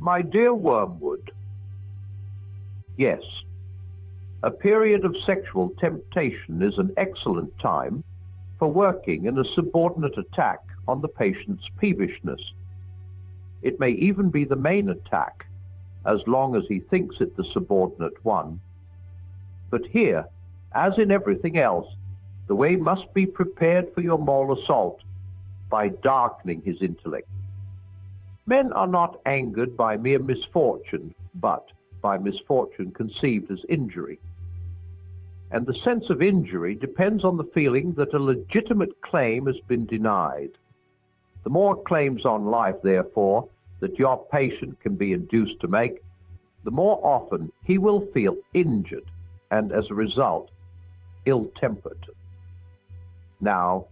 My dear Wormwood, yes, a period of sexual temptation is an excellent time for working in a subordinate attack on the patient's peevishness. It may even be the main attack, as long as he thinks it the subordinate one. But here, as in everything else, the way must be prepared for your moral assault by darkening his intellect. Men are not angered by mere misfortune, but by misfortune conceived as injury. And the sense of injury depends on the feeling that a legitimate claim has been denied. The more claims on life, therefore, that your patient can be induced to make, the more often he will feel injured and, as a result, ill-tempered. Now,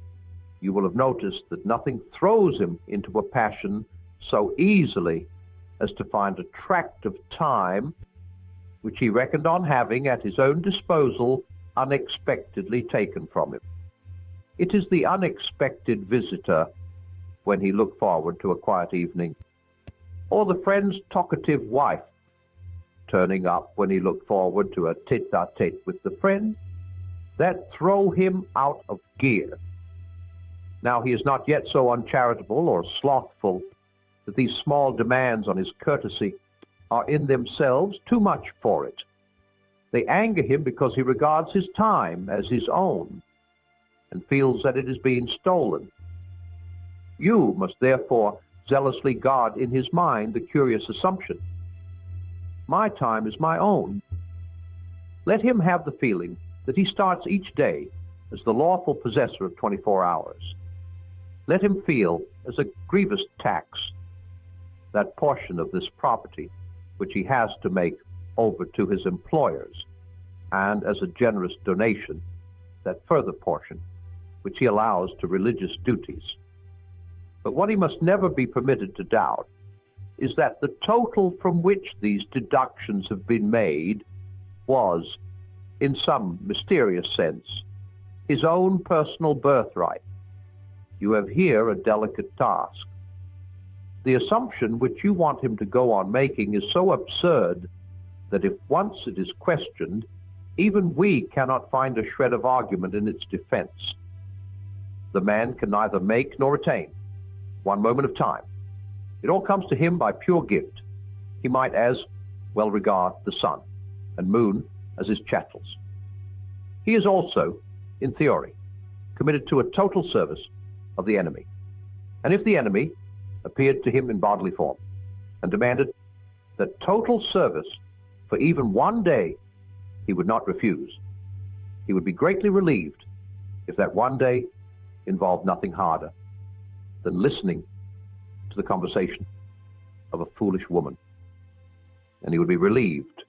you will have noticed that nothing throws him into a passion so easily as to find a tract of time which he reckoned on having at his own disposal unexpectedly taken from him. It is the unexpected visitor when he looked forward to a quiet evening, or the friend's talkative wife turning up when he looked forward to a tete-a-tete with the friend, that throw him out of gear. Now he is not yet so uncharitable or slothful that these small demands on his courtesy are in themselves too much for it. They anger him because he regards his time as his own and feels that it is being stolen. You must therefore zealously guard in his mind the curious assumption, my time is my own. Let him have the feeling that he starts each day as the lawful possessor of 24 hours. Let him feel as a grievous tax that portion of this property which he has to make over to his employers, and as a generous donation that further portion which he allows to religious duties. But what he must never be permitted to doubt is that the total from which these deductions have been made was, in some mysterious sense, his own personal birthright. You have here a delicate task. The assumption which you want him to go on making is so absurd that if once it is questioned, even we cannot find a shred of argument in its defense. The man can neither make nor retain one moment of time. It all comes to him by pure gift. He might as well regard the sun and moon as his chattels. He is also, in theory, committed to a total service of the enemy. And if the enemy appeared to him in bodily form and demanded that total service for even one day, he would not refuse. He would be greatly relieved if that one day involved nothing harder than listening to the conversation of a foolish woman. And he would be relieved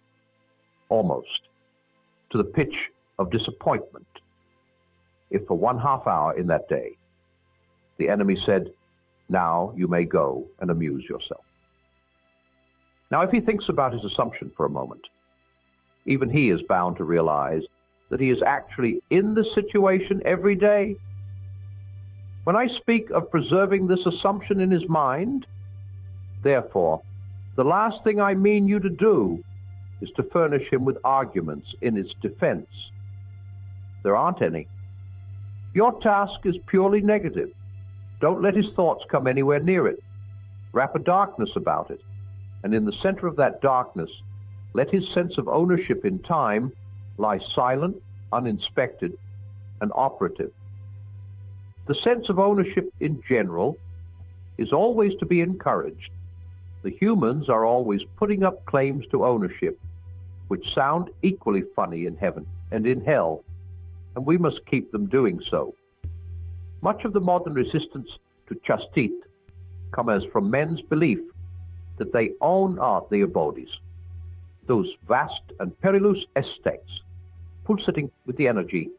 almost to the pitch of disappointment if for 1/2 hour in that day the enemy said, now you may go and amuse yourself. Now, if he thinks about his assumption for a moment, even he is bound to realize that he is actually in this situation every day. When I speak of preserving this assumption in his mind, therefore, the last thing I mean you to do is to furnish him with arguments in its defense. There aren't any. Your task is purely negative. Don't let his thoughts come anywhere near it. Wrap a darkness about it, and in the center of that darkness, let his sense of ownership in time lie silent, uninspected, and operative. The sense of ownership in general is always to be encouraged. The humans are always putting up claims to ownership, which sound equally funny in heaven and in hell, and we must keep them doing so. Much of the modern resistance to chastit comes from men's belief that they own their bodies, those vast and perilous estates, pulsating with the energy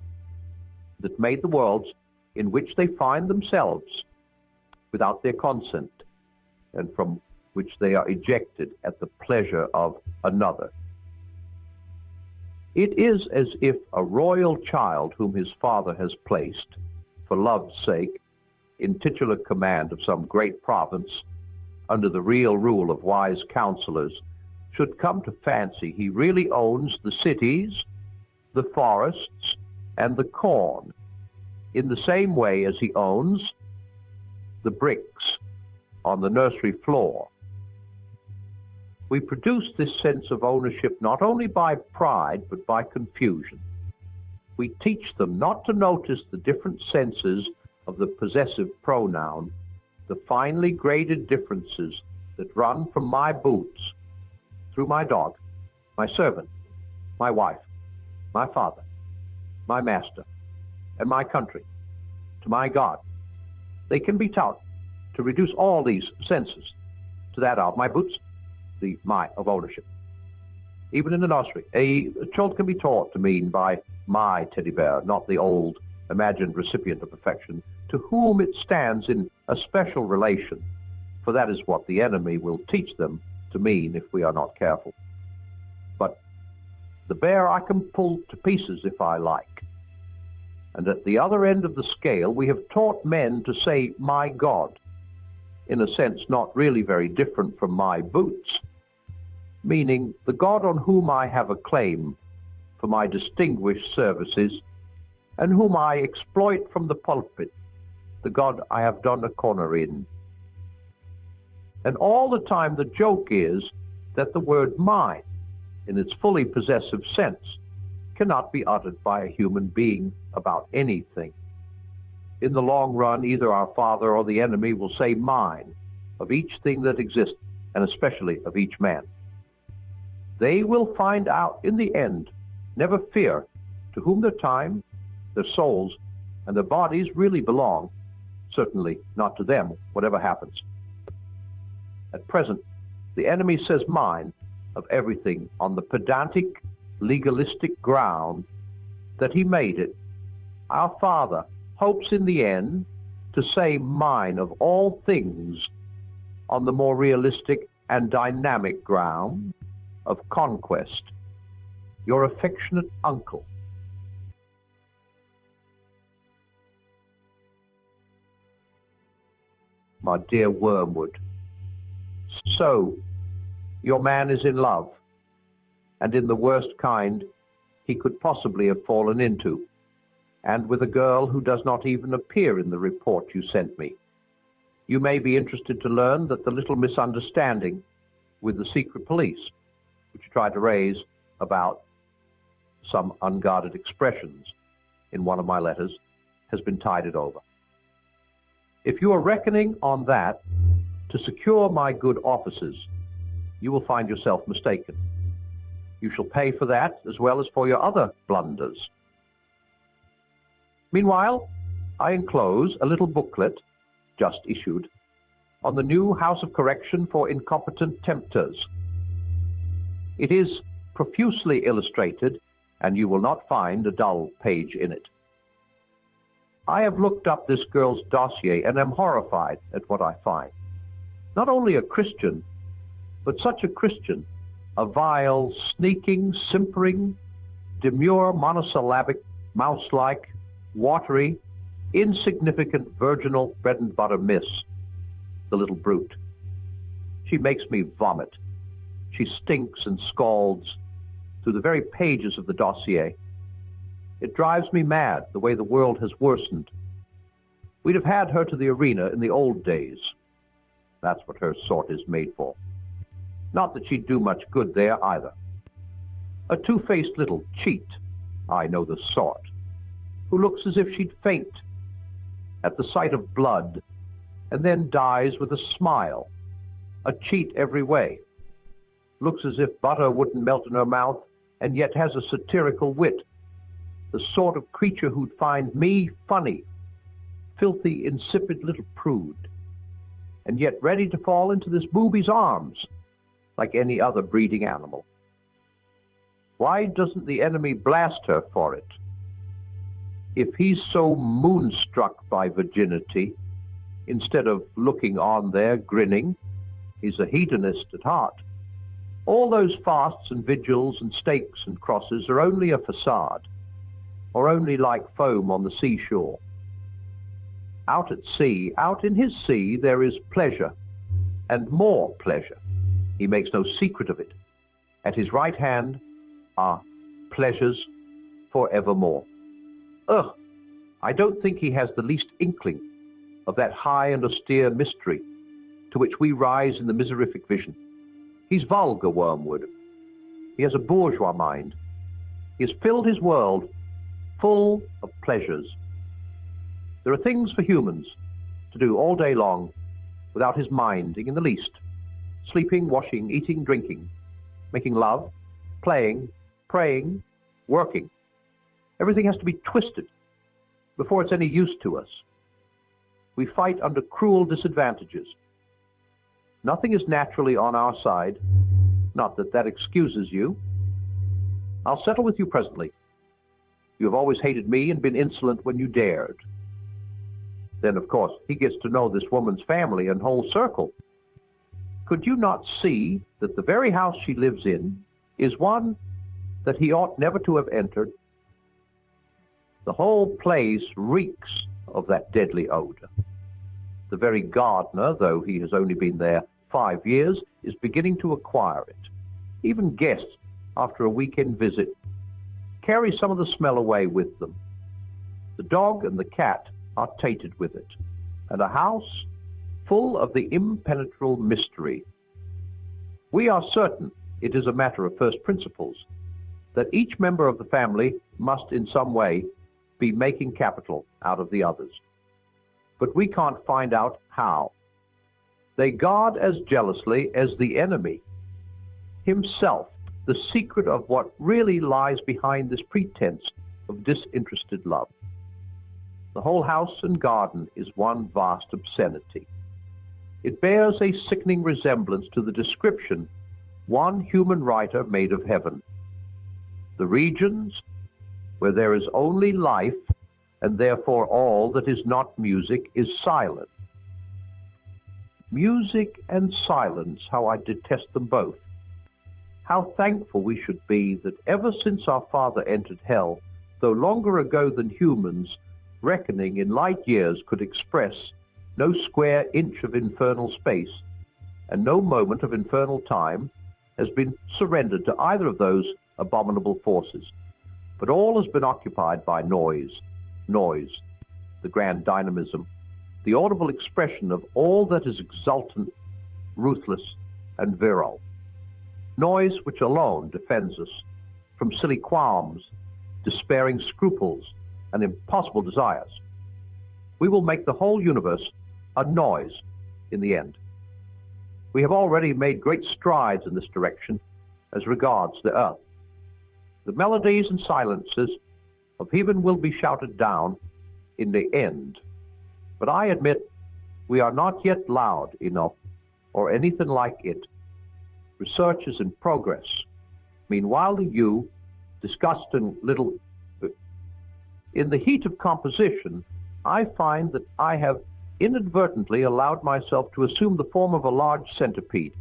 that made the worlds in which they find themselves without their consent, and from which they are ejected at the pleasure of another. It is as if a royal child whom his father has placed, for love's sake, in titular command of some great province, under the real rule of wise counselors, should come to fancy he really owns the cities, the forests, and the corn, in the same way as he owns the bricks on the nursery floor. We produce this sense of ownership not only by pride, but by confusion. We teach them not to notice the different senses of the possessive pronoun, the finely graded differences that run from my boots, through my dog, my servant, my wife, my father, my master, and my country, to my God. They can be taught to reduce all these senses to that of my boots, the my of ownership. Even in the nursery, a child can be taught to mean by my teddy bear, not the old imagined recipient of affection, to whom it stands in a special relation, for that is what the enemy will teach them to mean if we are not careful. But the bear I can pull to pieces if I like. And at the other end of the scale, we have taught men to say, my God, in a sense not really very different from my boots, meaning the God on whom I have a claim for my distinguished services and whom I exploit from the pulpit, the God I have done a corner in. And all the time the joke is that the word mine, in its fully possessive sense, cannot be uttered by a human being about anything. In the long run, either our father or the enemy will say mine of each thing that exists, and especially of each man. They will find out in the end, never fear, to whom their time, their souls, and their bodies really belong, certainly not to them, whatever happens. At present, the enemy says mine of everything on the pedantic, legalistic ground that he made it. Our Father hopes in the end to say mine of all things on the more realistic and dynamic ground of conquest. Your affectionate uncle. My dear Wormwood, so your man is in love, and in the worst kind he could possibly have fallen into, and with a girl who does not even appear in the report you sent me. You may be interested to learn that the little misunderstanding with the secret police, which you tried to raise about some unguarded expressions in one of my letters, has been tided over. If you are reckoning on that to secure my good offices, you will find yourself mistaken. You shall pay for that as well as for your other blunders. Meanwhile, I enclose a little booklet, just issued, on the new House of Correction for Incompetent Tempters. It is profusely illustrated, and you will not find a dull page in it. I have looked up this girl's dossier and am horrified at what I find. Not only a Christian, but such a Christian, a vile, sneaking, simpering, demure, monosyllabic, mouse-like, watery, insignificant, virginal bread-and-butter miss, the little brute. She makes me vomit. She stinks and scalds through the very pages of the dossier. It drives me mad, the way the world has worsened. We'd have had her to the arena in the old days. That's what her sort is made for. Not that she'd do much good there, either. A two-faced little cheat, I know the sort, who looks as if she'd faint at the sight of blood, and then dies with a smile. A cheat every way. Looks as if butter wouldn't melt in her mouth, and yet has a satirical wit. The sort of creature who'd find me funny, filthy, insipid little prude, and yet ready to fall into this booby's arms like any other breeding animal. Why doesn't the enemy blast her for it? If he's so moonstruck by virginity, instead of looking on there grinning, he's a hedonist at heart. All those fasts and vigils and stakes and crosses are only a facade, or only like foam on the seashore. Out at sea, out in his sea, there is pleasure, and more pleasure. He makes no secret of it. At his right hand are pleasures forevermore. Ugh! I don't think he has the least inkling of that high and austere mystery to which we rise in the miserific vision. He's vulgar, Wormwood. He has a bourgeois mind. He has filled his world full of pleasures. There are things for humans to do all day long without his minding in the least. Sleeping, washing, eating, drinking, making love, playing, praying, working. Everything has to be twisted before it's any use to us. We fight under cruel disadvantages. Nothing is naturally on our side. Not that that excuses you. I'll settle with you presently. You have always hated me and been insolent when you dared. Then, of course, he gets to know this woman's family and whole circle. Could you not see that the very house she lives in is one that he ought never to have entered? The whole place reeks of that deadly odor. The very gardener, though he has only been there 5 years, is beginning to acquire it. Even guests, after a weekend visit, carry some of the smell away with them. The dog and the cat are tainted with it, and a house full of the impenetrable mystery. We are certain it is a matter of first principles that each member of the family must in some way be making capital out of the others. But we can't find out how. They guard as jealously as the enemy himself the secret of what really lies behind this pretense of disinterested love. The whole house and garden is one vast obscenity. It bears a sickening resemblance to the description one human writer made of heaven. The regions where there is only life, and therefore all that is not music is silent. Music and silence, how I detest them both. How thankful we should be that ever since our Father entered hell, though longer ago than humans, reckoning in light years could express, no square inch of infernal space, and no moment of infernal time has been surrendered to either of those abominable forces. But all has been occupied by noise, the grand dynamism, the audible expression of all that is exultant, ruthless, and virile. Noise which alone defends us from silly qualms, despairing scruples, and impossible desires. We will make the whole universe a noise in the end. We have already made great strides in this direction as regards the earth. The melodies and silences of heaven will be shouted down in the end. But I admit we are not yet loud enough or anything like it. Research is in progress. Meanwhile, you, discussed in little... In the heat of composition, I find that I have inadvertently allowed myself to assume the form of a large centipede.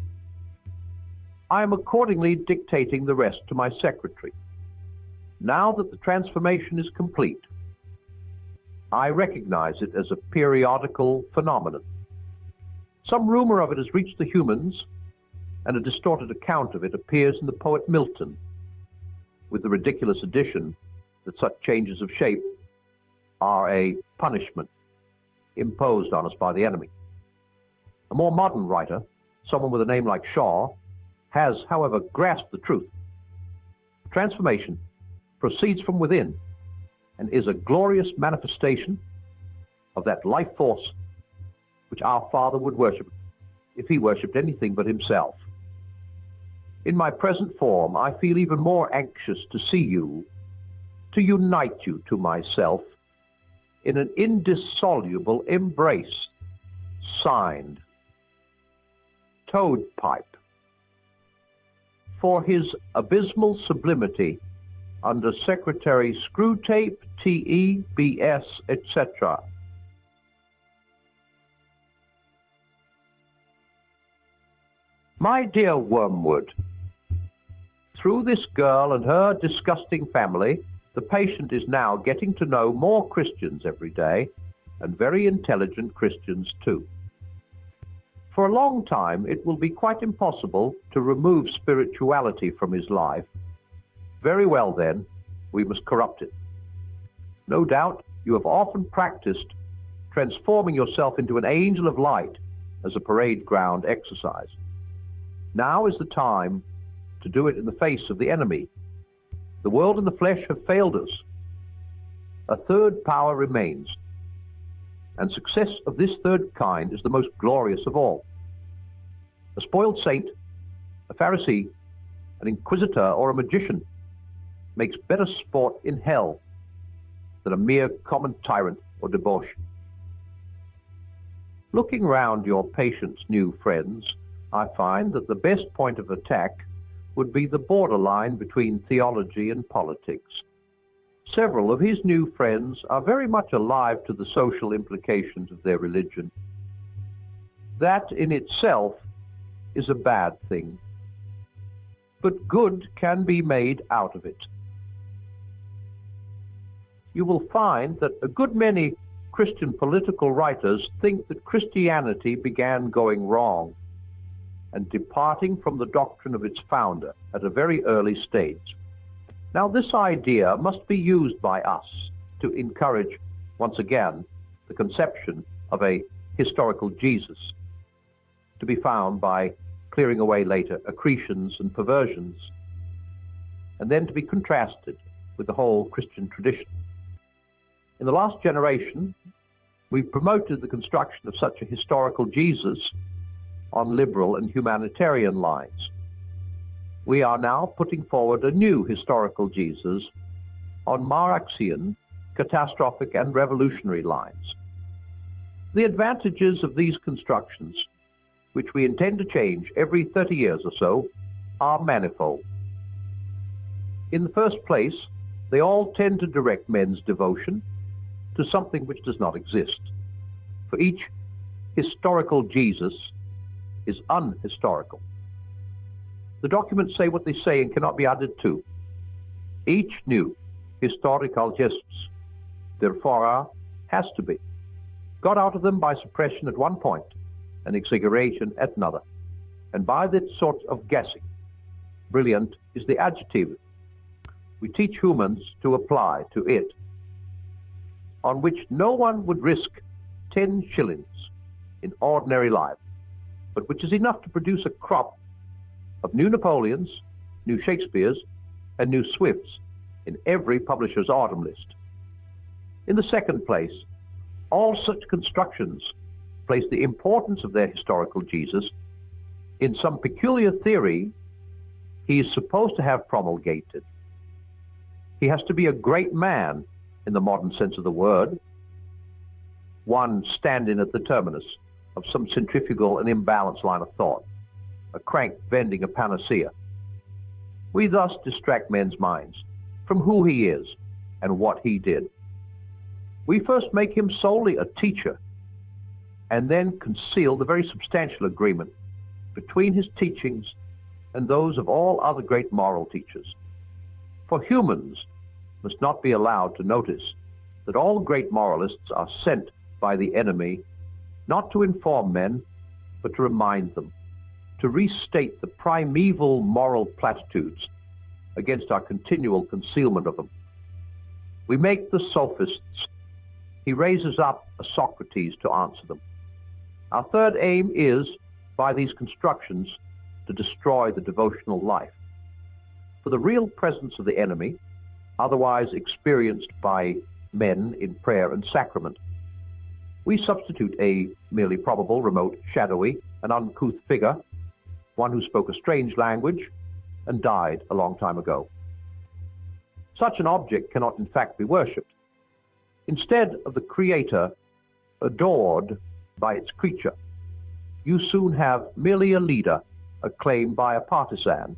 I am accordingly dictating the rest to my secretary. Now that the transformation is complete, I recognize it as a periodical phenomenon. Some rumor of it has reached the humans, and a distorted account of it appears in the poet Milton, with the ridiculous addition that such changes of shape are a punishment imposed on us by the enemy. A more modern writer, someone with a name like Shaw, has, however, grasped the truth. Transformation proceeds from within and is a glorious manifestation of that life force which our Father would worship if he worshipped anything but himself. In my present form, I feel even more anxious to see you, to unite you to myself in an indissoluble embrace. Signed, Toadpipe. For his abysmal sublimity, under Secretary Screwtape, T.E., B.S., etc. My dear Wormwood, through this girl and her disgusting family, the patient is now getting to know more Christians every day, and very intelligent Christians too. For a long time, it will be quite impossible to remove spirituality from his life. Very well then, we must corrupt it. No doubt you have often practiced transforming yourself into an angel of light as a parade ground exercise. Now is the time to do it in the face of the enemy. The world and the flesh have failed us. A third power remains, and success of this third kind is the most glorious of all. A spoiled saint, a Pharisee, an inquisitor, or a magician makes better sport in hell than a mere common tyrant or debauch. Looking round your patient's new friends, I find that the best point of attack would be the borderline between theology and politics. Several of his new friends are very much alive to the social implications of their religion. That in itself is a bad thing, but good can be made out of it. You will find that a good many Christian political writers think that Christianity began going wrong and departing from the doctrine of its founder at a very early stage. Now, this idea must be used by us to encourage, once again, the conception of a historical Jesus, to be found by clearing away later accretions and perversions, and then to be contrasted with the whole Christian tradition. In the last generation, we promoted the construction of such a historical Jesus on liberal and humanitarian lines. We are now putting forward a new historical Jesus on Marxian, catastrophic, and revolutionary lines. The advantages of these constructions, which we intend to change every 30 years or so, are manifold. In the first place, they all tend to direct men's devotion to something which does not exist. For each historical Jesus is unhistorical. The documents say what they say and cannot be added to. Each new historical Jesus, therefore, has to be got out of them by suppression at one point and exaggeration at another, and by this sort of guessing. Brilliant is the adjective we teach humans to apply to it, on which no one would risk 10 shillings in ordinary life, but which is enough to produce a crop of new Napoleons, new Shakespeares, and new Swifts in every publisher's autumn list. In the second place, all such constructions place the importance of their historical Jesus in some peculiar theory he is supposed to have promulgated. He has to be a great man in the modern sense of the word, one standing at the terminus of some centrifugal and imbalanced line of thought, a crank vending a panacea. We thus distract men's minds from who he is and what he did. We first make him solely a teacher, and then conceal the very substantial agreement between his teachings and those of all other great moral teachers. For humans must not be allowed to notice that all great moralists are sent by the enemy not to inform men, but to remind them, to restate the primeval moral platitudes against our continual concealment of them. We make the sophists. He raises up a Socrates to answer them. Our third aim is, by these constructions, to destroy the devotional life. For the real presence of the enemy, otherwise experienced by men in prayer and sacrament, we substitute a merely probable, remote, shadowy, and uncouth figure, one who spoke a strange language and died a long time ago. Such an object cannot in fact be worshipped. Instead of the Creator adored by its creature, you soon have merely a leader acclaimed by a partisan,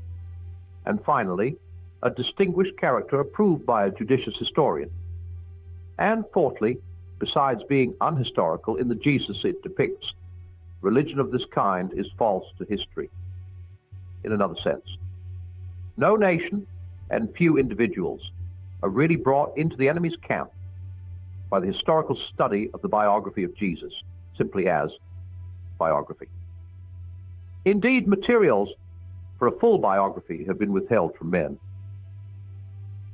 and finally, a distinguished character approved by a judicious historian. And fourthly, besides being unhistorical in the Jesus it depicts, religion of this kind is false to history, in another sense. No nation and few individuals are really brought into the enemy's camp by the historical study of the biography of Jesus, simply as biography. Indeed, materials for a full biography have been withheld from men.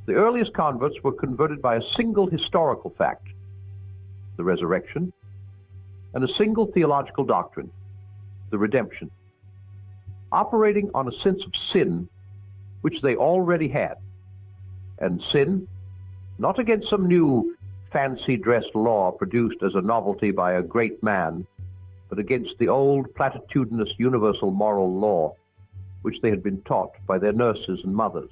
The earliest converts were converted by a single historical fact, the resurrection, and a single theological doctrine, the redemption, operating on a sense of sin which they already had, and sin not against some new fancy-dressed law produced as a novelty by a great man, but against the old platitudinous universal moral law which they had been taught by their nurses and mothers.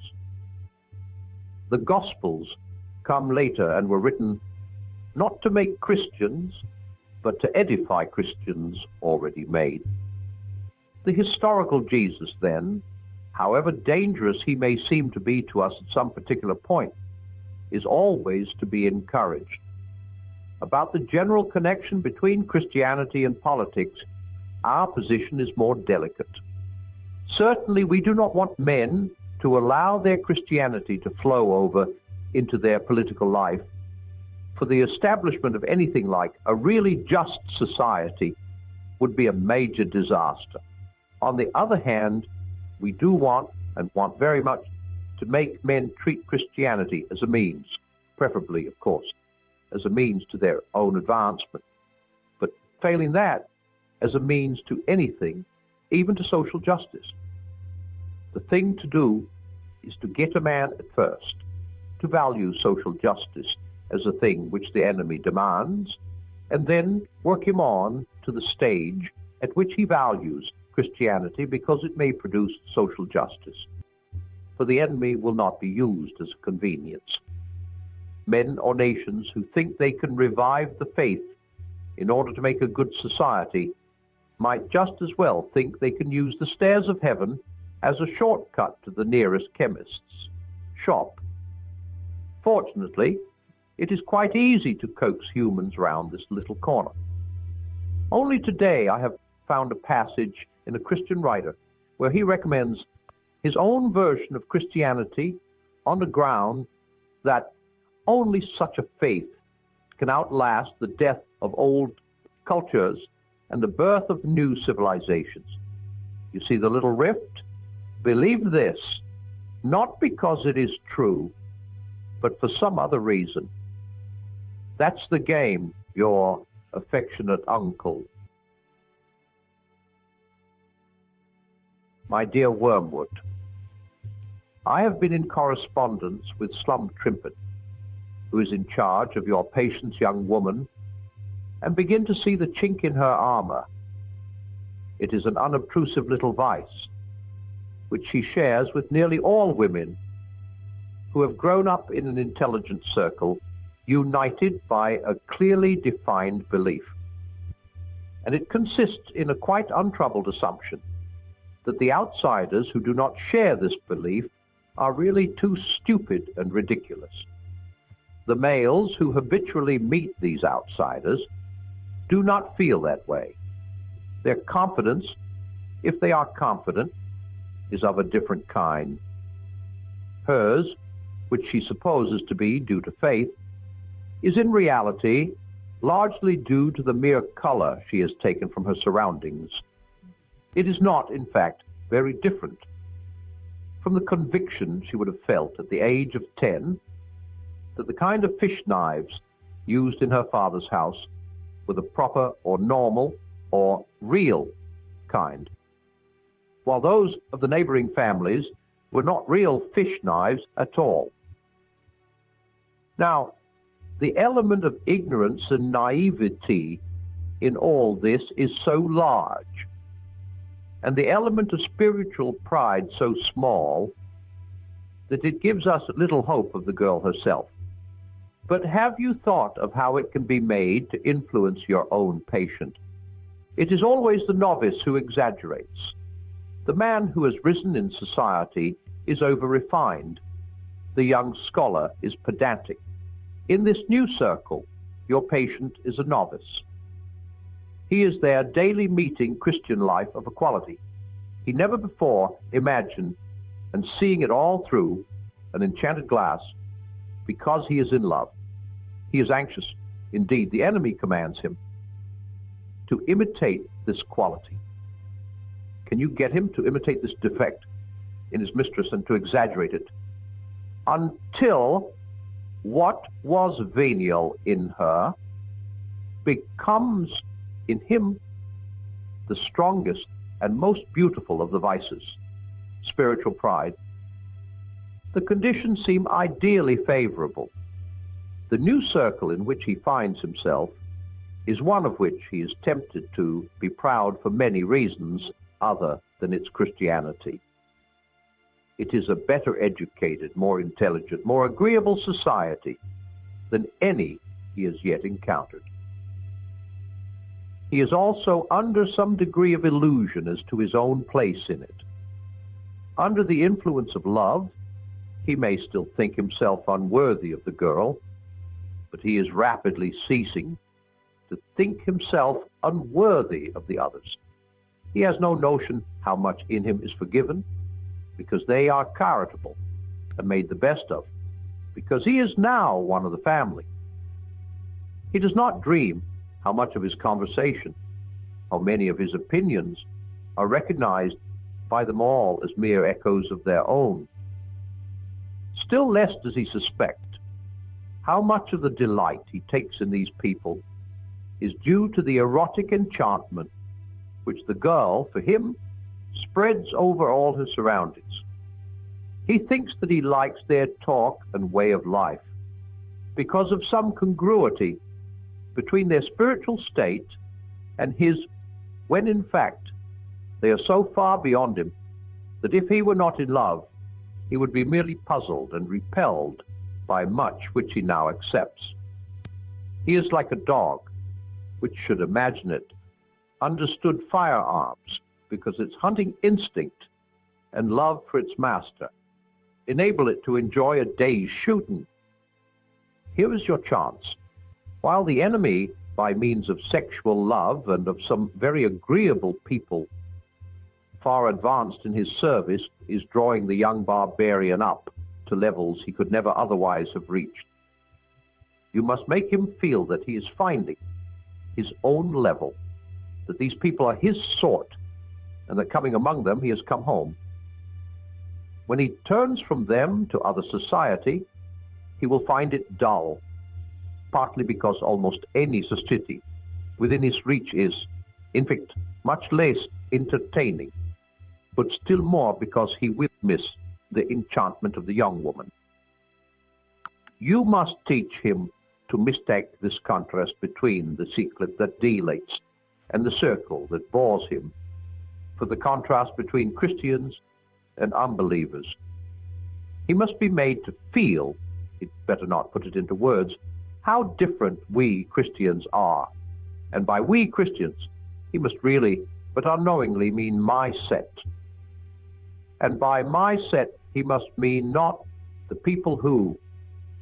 The Gospels come later and were written not to make Christians, but to edify Christians already made. The historical Jesus, then, however dangerous he may seem to be to us at some particular point, is always to be encouraged. About the general connection between Christianity and politics, our position is more delicate. Certainly, we do not want men to allow their Christianity to flow over into their political life, for the establishment of anything like a really just society would be a major disaster. On the other hand, we do want, and want very much, to make men treat Christianity as a means, preferably, of course, as a means to their own advancement, but failing that, as a means to anything, even to social justice. The thing to do is to get a man at first to value social justice as a thing which the enemy demands, and then work him on to the stage at which he values Christianity because it may produce social justice. For the enemy will not be used as a convenience. Men or nations who think they can revive the faith in order to make a good society might just as well think they can use the stairs of heaven as a shortcut to the nearest chemist's shop. Fortunately, it is quite easy to coax humans round this little corner. Only today I have found a passage in a Christian writer where he recommends his own version of Christianity on the ground that only such a faith can outlast the death of old cultures and the birth of new civilizations. You see the little rift? Believe this, not because it is true, but for some other reason. That's the game, your affectionate uncle. My dear Wormwood, I have been in correspondence with Slum Trimpet, who is in charge of your patient's young woman, and begin to see the chink in her armor. It is an unobtrusive little vice, which she shares with nearly all women who have grown up in an intelligent circle, united by a clearly defined belief. And it consists in a quite untroubled assumption that the outsiders who do not share this belief are really too stupid and ridiculous. The males who habitually meet these outsiders do not feel that way. Their confidence, if they are confident, is of a different kind. Hers, which she supposes to be due to faith, is in reality largely due to the mere color she has taken from her surroundings. It is not, in fact, very different from the conviction she would have felt at the age of 10 that the kind of fish knives used in her father's house were the proper or normal or real kind, while those of the neighboring families were not real fish knives at all. Now, the element of ignorance and naivety in all this is so large, and the element of spiritual pride so small, that it gives us little hope of the girl herself. But have you thought of how it can be made to influence your own patient? It is always the novice who exaggerates. The man who has risen in society is over-refined. The young scholar is pedantic. In this new circle, your patient is a novice. He is there daily meeting Christian life of equality. He never before imagined and seeing it all through an enchanted glass because he is in love. He is anxious, indeed the enemy commands him, to imitate this quality. Can you get him to imitate this defect in his mistress and to exaggerate it until what was venial in her becomes in him the strongest and most beautiful of the vices, spiritual pride? The conditions seem ideally favorable. The new circle in which he finds himself is one of which he is tempted to be proud for many reasons other than its Christianity. It is a better educated, more intelligent, more agreeable society than any he has yet encountered. He is also under some degree of illusion as to his own place in it. Under the influence of love, he may still think himself unworthy of the girl, but he is rapidly ceasing to think himself unworthy of the others. He has no notion how much in him is forgiven, because they are charitable and made the best of, because he is now one of the family. He does not dream how much of his conversation, how many of his opinions are recognized by them all as mere echoes of their own. Still less does he suspect how much of the delight he takes in these people is due to the erotic enchantment which the girl, for him, spreads over all her surroundings. He thinks that he likes their talk and way of life because of some congruity between their spiritual state and his, when in fact they are so far beyond him that if he were not in love, he would be merely puzzled and repelled by much which he now accepts. He is like a dog, which should imagine it understood firearms because its hunting instinct and love for its master enable it to enjoy a day's shooting. Here is your chance. While the enemy, by means of sexual love and of some very agreeable people far advanced in his service, is drawing the young barbarian up to levels he could never otherwise have reached, you must make him feel that he is finding his own level, that these people are his sort, and that coming among them he has come home. When he turns from them to other society, he will find it dull, partly because almost any society within his reach is, in fact, much less entertaining, but still more because he will miss the enchantment of the young woman. You must teach him to mistake this contrast between the secret that dilates and the circle that bores him for the contrast between Christians and unbelievers. He must be made to feel, he'd better not put it into words, how different we Christians are. And by we Christians, he must really, but unknowingly, mean my set. And by my set, he must mean not the people who,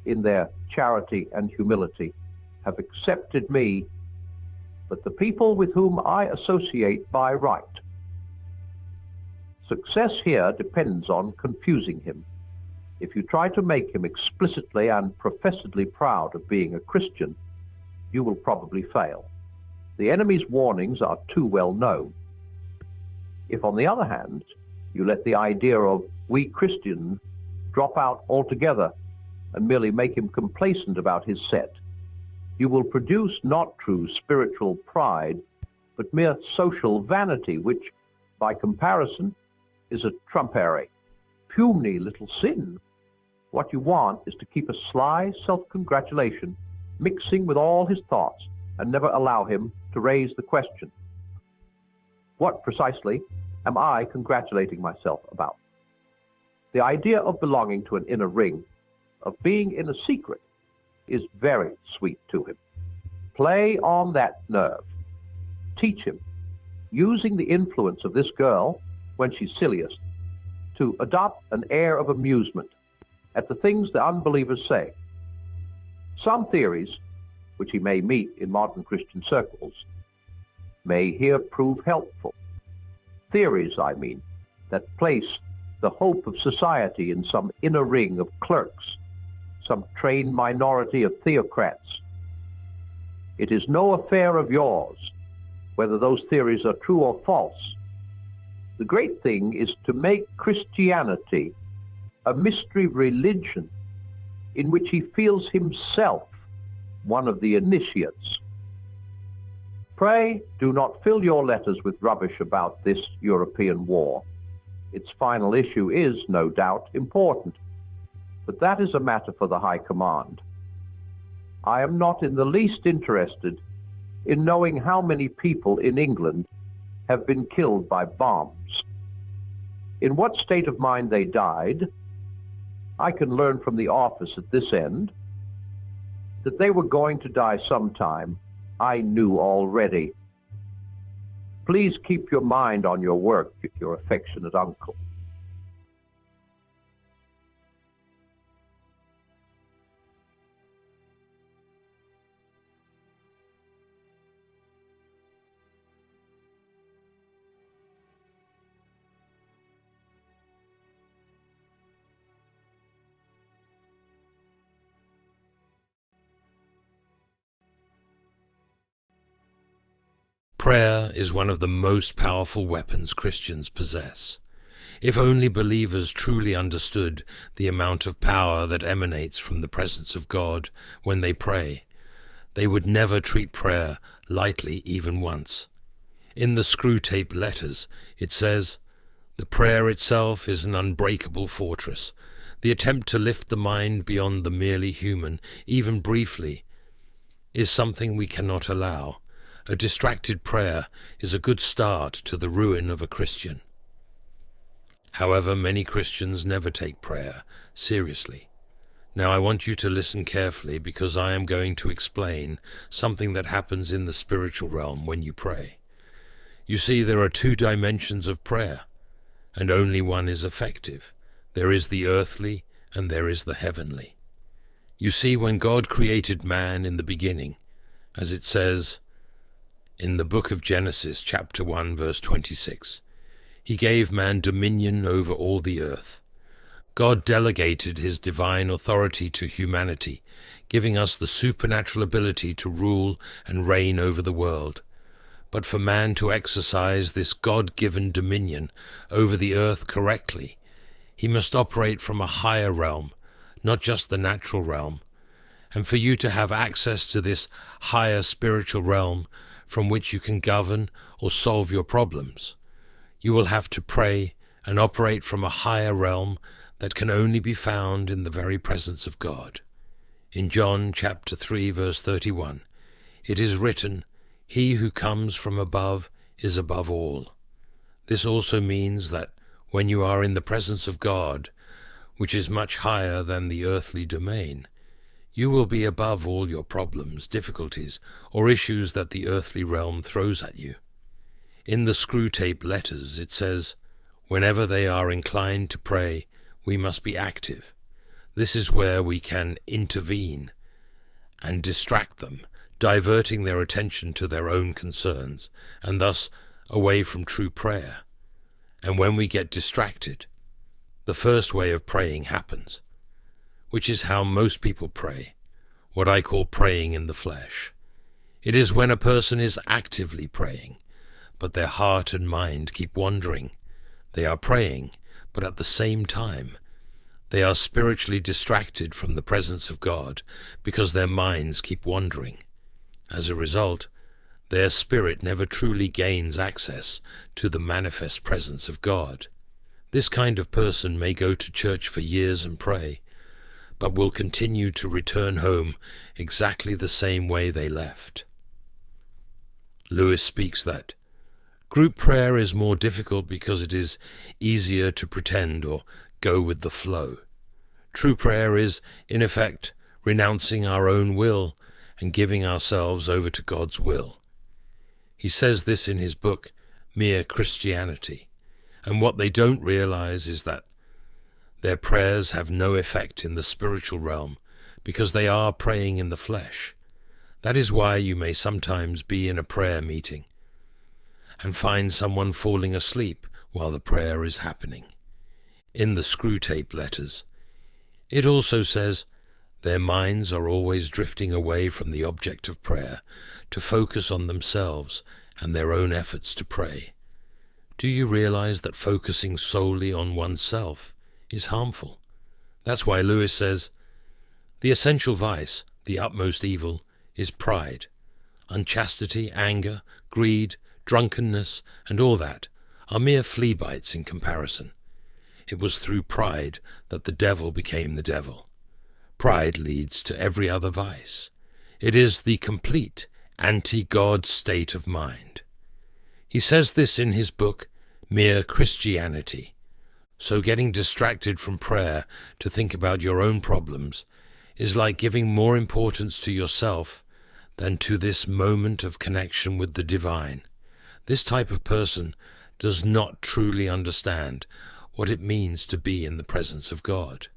in their charity and humility, have accepted me, but the people with whom I associate by right. Success here depends on confusing him. If you try to make him explicitly and professedly proud of being a Christian, you will probably fail. The enemy's warnings are too well known. If, on the other hand, you let the idea of we Christians drop out altogether and merely make him complacent about his set, you will produce not true spiritual pride, but mere social vanity, which, by comparison, is a trumpery, puny little sin. What you want is to keep a sly self-congratulation mixing with all his thoughts and never allow him to raise the question, what precisely am I congratulating myself about? The idea of belonging to an inner ring, of being in a secret, is very sweet to him. Play on that nerve. Teach him, using the influence of this girl when she's silliest, to adopt an air of amusement at the things the unbelievers say. Some theories, which he may meet in modern Christian circles, may here prove helpful. Theories, I mean, that place the hope of society in some inner ring of clerks, some trained minority of theocrats. It is no affair of yours whether those theories are true or false. The great thing is to make Christianity a mystery religion in which he feels himself one of the initiates. Pray do not fill your letters with rubbish about this European war. Its final issue is, no doubt, important, but that is a matter for the High Command. I am not in the least interested in knowing how many people in England have been killed by bombs. In what state of mind they died, I can learn from the office at this end. That they were going to die sometime, I knew already. Please keep your mind on your work, your affectionate uncle. Prayer is one of the most powerful weapons Christians possess. If only believers truly understood the amount of power that emanates from the presence of God when they pray, they would never treat prayer lightly even once. In the Screwtape Letters, it says, "The prayer itself is an unbreakable fortress. The attempt to lift the mind beyond the merely human, even briefly, is something we cannot allow. A distracted prayer is a good start to the ruin of a Christian." However, many Christians never take prayer seriously. Now I want you to listen carefully, because I am going to explain something that happens in the spiritual realm when you pray. You see, there are two dimensions of prayer, and only one is effective. There is the earthly and there is the heavenly. You see, when God created man in the beginning, as it says in the book of Genesis, chapter 1, verse 26, he gave man dominion over all the earth. God delegated his divine authority to humanity, giving us the supernatural ability to rule and reign over the world. But for man to exercise this God-given dominion over the earth correctly, he must operate from a higher realm, not just the natural realm. And for you to have access to this higher spiritual realm from which you can govern or solve your problems, you will have to pray and operate from a higher realm that can only be found in the very presence of God. In John chapter 3, verse 31, it is written, "He who comes from above is above all." This also means that when you are in the presence of God, which is much higher than the earthly domain, you will be above all your problems, difficulties, or issues that the earthly realm throws at you. In the Screwtape Letters, it says, "Whenever they are inclined to pray, we must be active. This is where we can intervene and distract them, diverting their attention to their own concerns, and thus away from true prayer. And when we get distracted, the first way of praying happens, which is how most people pray, what I call praying in the flesh. It is when a person is actively praying, but their heart and mind keep wandering. They are praying, but at the same time, they are spiritually distracted from the presence of God because their minds keep wandering. As a result, their spirit never truly gains access to the manifest presence of God. This kind of person may go to church for years and pray, but will continue to return home exactly the same way they left. Lewis speaks that group prayer is more difficult because it is easier to pretend or go with the flow. True prayer is, in effect, renouncing our own will and giving ourselves over to God's will. He says this in his book, Mere Christianity, and what they don't realize is that their prayers have no effect in the spiritual realm because they are praying in the flesh. That is why you may sometimes be in a prayer meeting and find someone falling asleep while the prayer is happening. In the Screwtape Letters, it also says, their minds are always drifting away from the object of prayer to focus on themselves and their own efforts to pray. Do you realize that focusing solely on oneself is harmful? That's why Lewis says, "The essential vice, the utmost evil, is pride. Unchastity, anger, greed, drunkenness, and all that are mere flea bites in comparison. It was through pride that the devil became the devil. Pride leads to every other vice. It is the complete anti-God state of mind." He says this in his book, Mere Christianity. So getting distracted from prayer to think about your own problems is like giving more importance to yourself than to this moment of connection with the divine. This type of person does not truly understand what it means to be in the presence of God.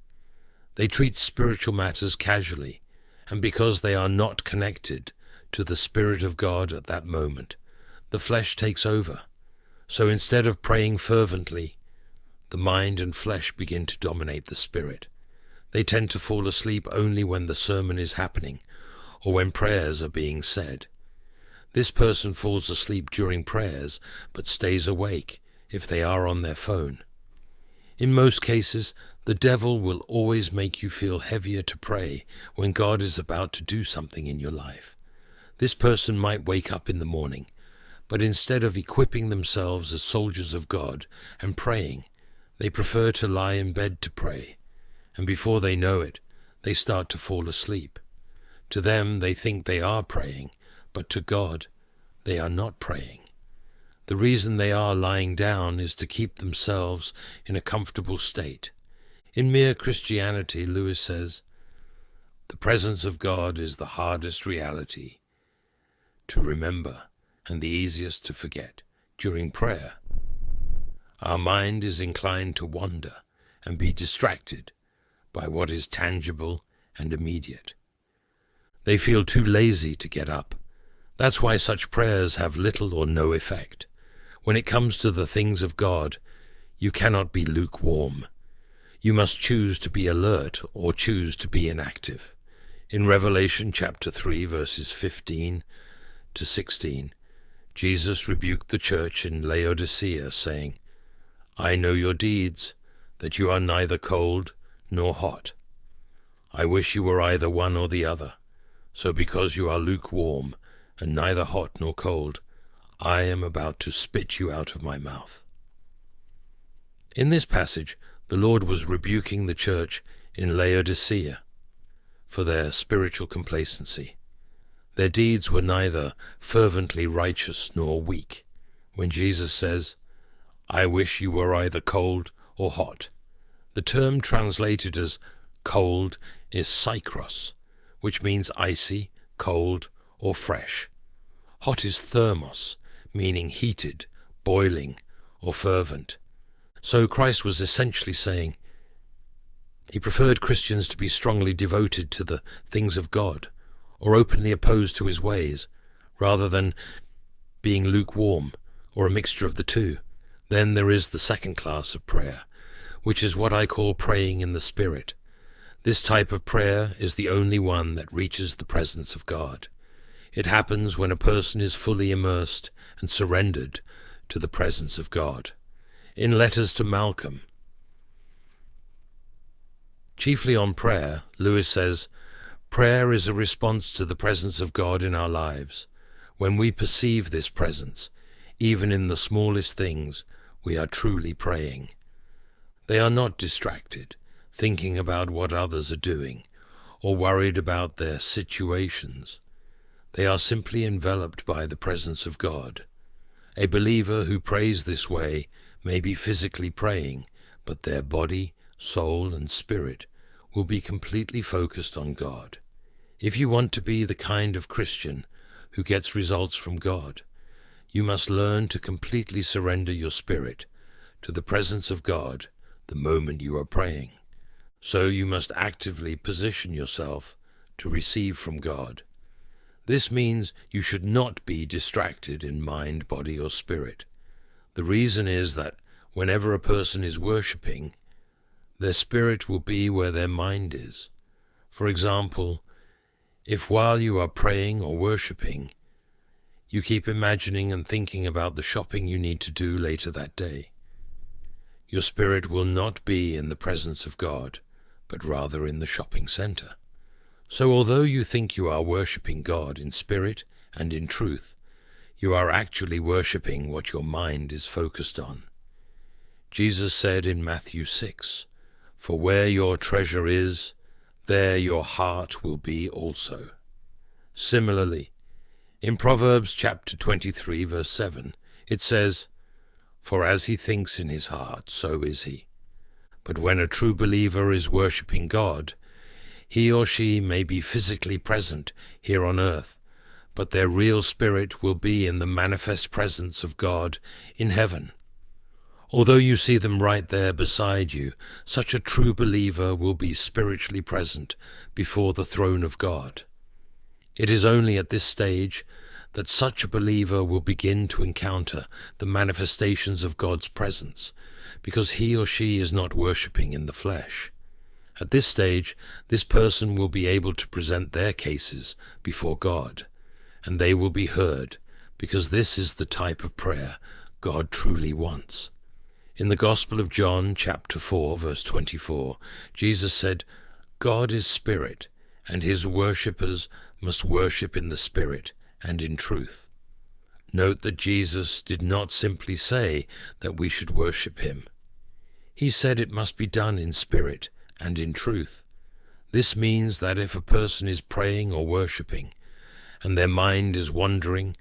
They treat spiritual matters casually, and because they are not connected to the Spirit of God at that moment, the flesh takes over. So instead of praying fervently, the mind and flesh begin to dominate the spirit. They tend to fall asleep only when the sermon is happening or when prayers are being said. This person falls asleep during prayers but stays awake if they are on their phone. In most cases, the devil will always make you feel heavier to pray when God is about to do something in your life. This person might wake up in the morning, but instead of equipping themselves as soldiers of God and praying, they prefer to lie in bed to pray, and before they know it, they start to fall asleep. To them, they think they are praying, but to God, they are not praying. The reason they are lying down is to keep themselves in a comfortable state. In Mere Christianity, Lewis says, "The presence of God is the hardest reality to remember and the easiest to forget during prayer. Our mind is inclined to wander and be distracted by what is tangible and immediate. They feel too lazy to get up. That's why such prayers have little or no effect. When it comes to the things of God, you cannot be lukewarm. You must choose to be alert or choose to be inactive." In Revelation chapter 3, verses 15 to 16, Jesus rebuked the church in Laodicea, saying, "I know your deeds, that you are neither cold nor hot. I wish you were either one or the other. So because you are lukewarm and neither hot nor cold, I am about to spit you out of my mouth." In this passage, the Lord was rebuking the church in Laodicea for their spiritual complacency. Their deeds were neither fervently righteous nor weak. When Jesus says, "I wish you were either cold or hot," the term translated as cold is psychros, which means icy, cold, or fresh. Hot is thermos, meaning heated, boiling, or fervent. So Christ was essentially saying he preferred Christians to be strongly devoted to the things of God, or openly opposed to his ways, rather than being lukewarm, or a mixture of the two. Then there is the second class of prayer, which is what I call praying in the Spirit. This type of prayer is the only one that reaches the presence of God. It happens when a person is fully immersed and surrendered to the presence of God. In Letters to Malcolm, chiefly on prayer, Lewis says, "Prayer is a response to the presence of God in our lives. When we perceive this presence, even in the smallest things, we are truly praying. They are not distracted, thinking about what others are doing, or worried about their situations. They are simply enveloped by the presence of God. A believer who prays this way may be physically praying, but their body, soul, and spirit will be completely focused on God. If you want to be the kind of Christian who gets results from God, you must learn to completely surrender your spirit to the presence of God the moment you are praying. So you must actively position yourself to receive from God. This means you should not be distracted in mind, body, or spirit. The reason is that whenever a person is worshipping, their spirit will be where their mind is. For example, if while you are praying or worshipping, You keep imagining and thinking about the shopping you need to do later that day. Your spirit will not be in the presence of God, but rather in the shopping center. So although you think you are worshipping God in spirit and in truth, you are actually worshipping what your mind is focused on. Jesus said in Matthew 6, "For where your treasure is, there your heart will be also." Similarly, in Proverbs chapter 23, verse 7, it says, "For as he thinks in his heart, so is he." But when a true believer is worshipping God, he or she may be physically present here on earth, but their real spirit will be in the manifest presence of God in heaven. Although you see them right there beside you, such a true believer will be spiritually present before the throne of God. It is only at this stage that such a believer will begin to encounter the manifestations of God's presence, because he or she is not worshipping in the flesh. At this stage, this person will be able to present their cases before God, and they will be heard, because this is the type of prayer God truly wants. In the Gospel of John, chapter 4, verse 24, Jesus said, "God is spirit, and his worshippers must worship in the spirit and in truth." Note that Jesus did not simply say that we should worship him. He said it must be done in spirit and in truth. This means that if a person is praying or worshipping, and their mind is wandering,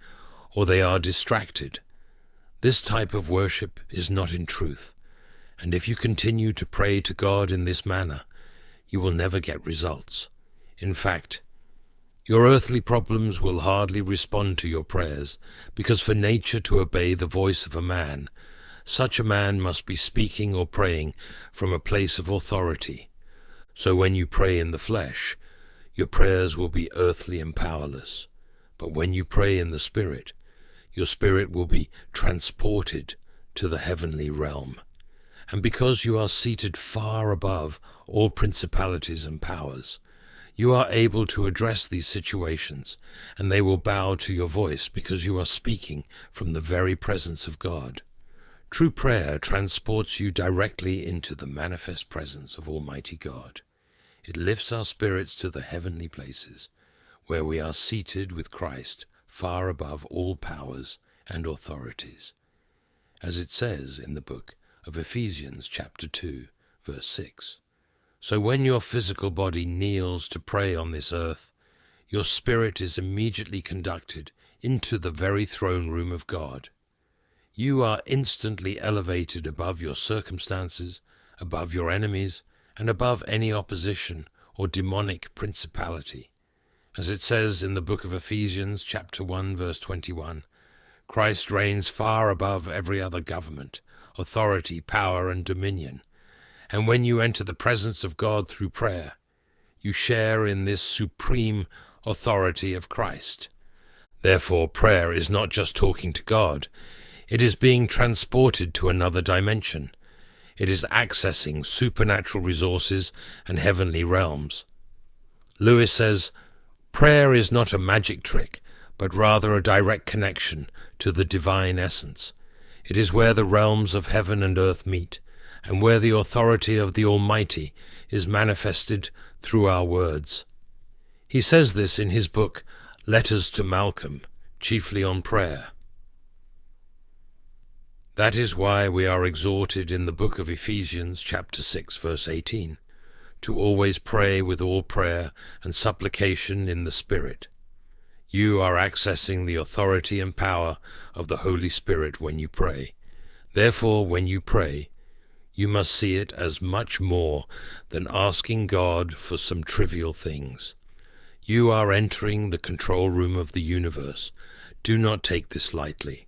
or they are distracted, this type of worship is not in truth, and if you continue to pray to God in this manner, you will never get results. In fact, your earthly problems will hardly respond to your prayers, because for nature to obey the voice of a man, such a man must be speaking or praying from a place of authority. So when you pray in the flesh, your prayers will be earthly and powerless. But when you pray in the Spirit, your spirit will be transported to the heavenly realm. And because you are seated far above all principalities and powers, you are able to address these situations, and they will bow to your voice because you are speaking from the very presence of God. True prayer transports you directly into the manifest presence of Almighty God. It lifts our spirits to the heavenly places, where we are seated with Christ far above all powers and authorities. As it says in the book of Ephesians chapter 2, verse 6. So when your physical body kneels to pray on this earth, your spirit is immediately conducted into the very throne room of God. You are instantly elevated above your circumstances, above your enemies, and above any opposition or demonic principality. As it says in the book of Ephesians, chapter 1, verse 21, Christ reigns far above every other government, authority, power, and dominion. And when you enter the presence of God through prayer, you share in this supreme authority of Christ. Therefore, prayer is not just talking to God. It is being transported to another dimension. It is accessing supernatural resources and heavenly realms. Lewis says, prayer is not a magic trick, but rather a direct connection to the divine essence. It is where the realms of heaven and earth meet, and where the authority of the Almighty is manifested through our words. He says this in his book, Letters to Malcolm, chiefly on prayer. That is why we are exhorted in the book of Ephesians, chapter 6, verse 18, to always pray with all prayer and supplication in the Spirit. You are accessing the authority and power of the Holy Spirit when you pray. Therefore, when you pray, you must see it as much more than asking God for some trivial things. You are entering the control room of the universe. Do not take this lightly.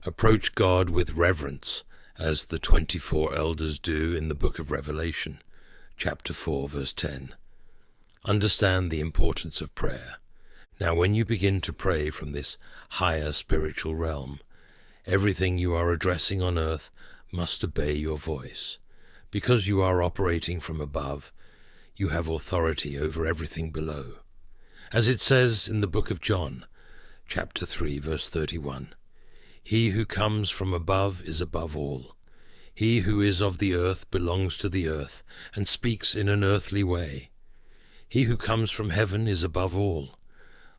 Approach God with reverence, as the 24 elders do in the book of Revelation, chapter 4, verse 10. Understand the importance of prayer. Now, when you begin to pray from this higher spiritual realm, everything you are addressing on earth must obey your voice. Because you are operating from above, you have authority over everything below. As it says in the book of John, chapter 3, verse 31. He who comes from above is above all. He who is of the earth belongs to the earth, and speaks in an earthly way. He who comes from heaven is above all.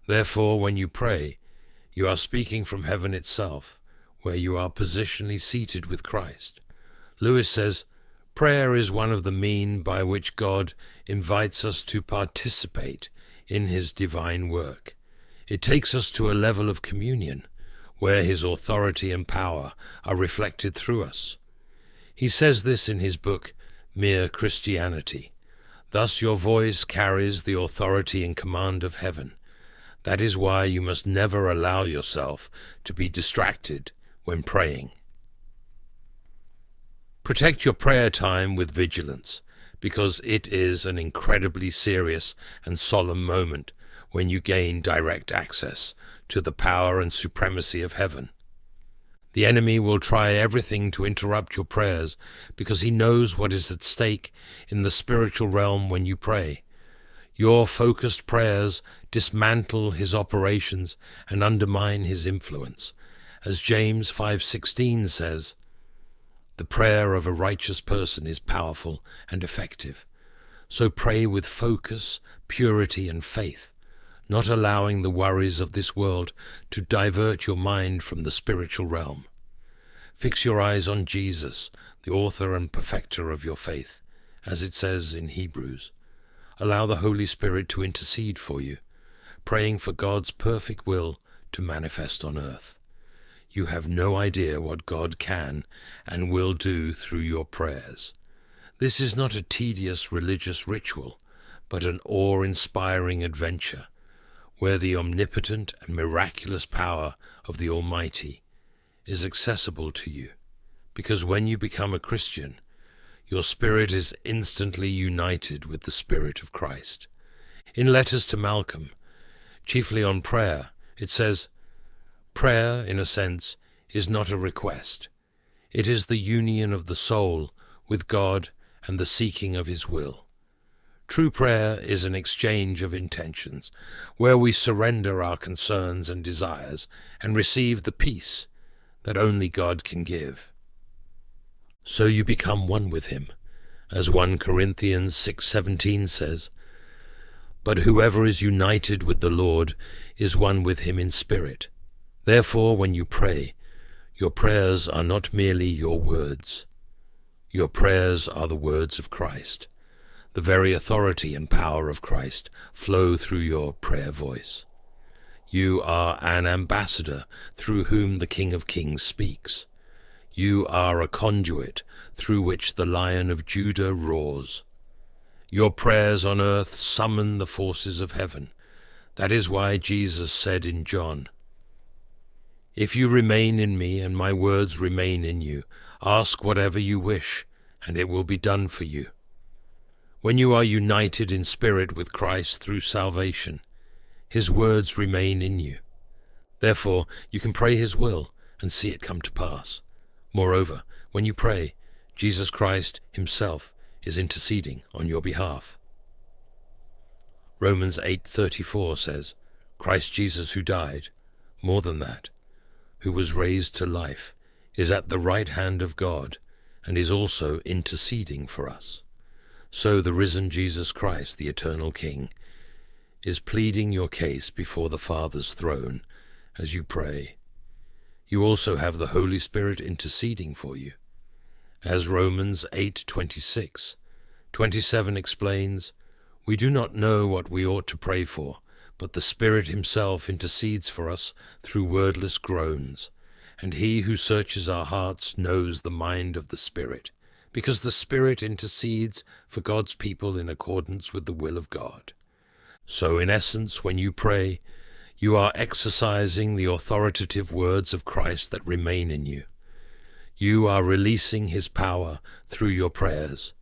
Therefore, when you pray, you are speaking from heaven itself, where you are positionally seated with Christ. Lewis says, prayer is one of the means by which God invites us to participate in his divine work. It takes us to a level of communion, where his authority and power are reflected through us. He says this in his book, Mere Christianity. Thus your voice carries the authority and command of heaven. That is why you must never allow yourself to be distracted when praying. Protect your prayer time with vigilance, because it is an incredibly serious and solemn moment when you gain direct access to the power and supremacy of heaven. The enemy will try everything to interrupt your prayers because he knows what is at stake in the spiritual realm when you pray. Your focused prayers dismantle his operations and undermine his influence. As James 5:16 says, the prayer of a righteous person is powerful and effective. So pray with focus, purity, and faith, not allowing the worries of this world to divert your mind from the spiritual realm. Fix your eyes on Jesus, the author and perfecter of your faith, as it says in Hebrews. Allow the Holy Spirit to intercede for you, praying for God's perfect will to manifest on earth. You have no idea what God can and will do through your prayers. This is not a tedious religious ritual, but an awe-inspiring adventure, where the omnipotent and miraculous power of the Almighty is accessible to you, because when you become a Christian, your spirit is instantly united with the Spirit of Christ. In letters to Malcolm, chiefly on prayer, it says, prayer, in a sense, is not a request. It is the union of the soul with God and the seeking of his will. True prayer is an exchange of intentions, where we surrender our concerns and desires and receive the peace that only God can give. So you become one with him, as 1 Corinthians 6:17 says, but whoever is united with the Lord is one with him in spirit. Therefore, when you pray, your prayers are not merely your words. Your prayers are the words of Christ. The very authority and power of Christ flow through your prayer voice. You are an ambassador through whom the King of Kings speaks. You are a conduit through which the Lion of Judah roars. Your prayers on earth summon the forces of heaven. That is why Jesus said in John, if you remain in me and my words remain in you, ask whatever you wish, and it will be done for you. When you are united in spirit with Christ through salvation, his words remain in you. Therefore, you can pray his will and see it come to pass. Moreover, when you pray, Jesus Christ himself is interceding on your behalf. Romans 8:34 says, Christ Jesus who died, more than that, who was raised to life, is at the right hand of God and is also interceding for us. So the risen Jesus Christ, the eternal King, is pleading your case before the Father's throne as you pray. You also have the Holy Spirit interceding for you. As Romans 8:26-27 explains, we do not know what we ought to pray for, but the Spirit himself intercedes for us through wordless groans, and he who searches our hearts knows the mind of the Spirit, because the Spirit intercedes for God's people in accordance with the will of God. So in essence, when you pray, you are exercising the authoritative words of Christ that remain in you. You are releasing his power through your prayers.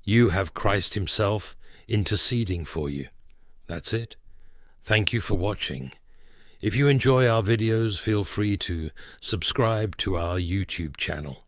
You have Christ himself interceding for you. That's it. Thank you for watching. If you enjoy our videos, feel free to subscribe to our YouTube channel.